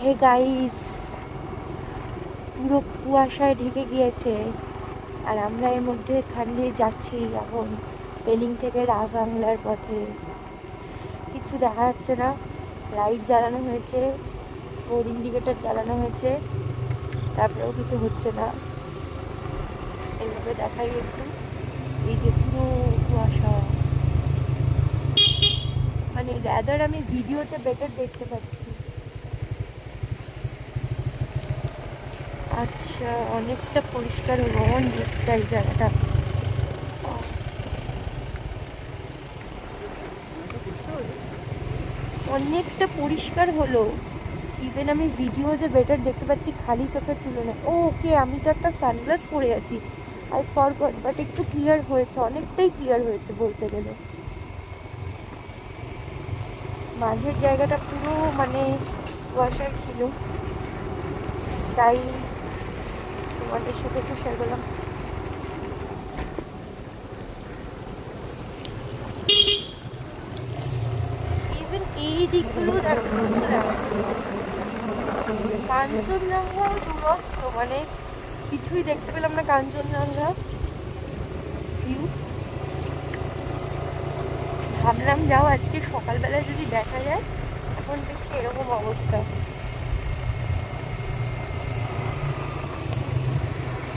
Hey guys, পুরো কুয়াশায় ঢেকে গিয়েছে আর আমরা এর মধ্যে এখান দিয়ে যাচ্ছি এখন রেলিং থেকে রা বাংলার পথে। কিছু দেখা যাচ্ছে না, লাইট জ্বালানো হয়েছে, রোড ইন্ডিকেটার জ্বালানো হয়েছে, তারপরেও কিছু হচ্ছে না। এইভাবে দেখাই একটু, এই যে পুরো কুয়াশা, মানে র্যাদার আমি ভিডিওতে বেটার দেখতে পাচ্ছি। আচ্ছা, অনেকটা পরিষ্কার হলো, অনেকটা এই জায়গাটা অনেকটা পরিষ্কার হলো। ইভেন আমি ভিডিওতে বেটার দেখতে পাচ্ছি খালি চোখের তুলনায়। ওকে, আমি তো একটা সানগ্লাস পরে আছি, আই ফরগট, বাট একটু ক্লিয়ার হয়েছে, অনেকটাই ক্লিয়ার হয়েছে বলতে গেলে। মাঝের জায়গাটা পুরো মানে কুয়াশায় ছিল, তাই তোমাদের সাথে একটু শেয়ার করলাম। ইভেন এই দিকগুলো দেখো, কিছু দেখাচ্ছে কাঞ্চনজঙ্ঘাও দূরস্থ, মানে কিছুই দেখতে পেলাম না কাঞ্চনজঙ্ঘা ভিউ। ভাবলাম যাও আজকে সকালবেলা যদি দেখা যায়, এখন দেখছি এরকম অবস্থা।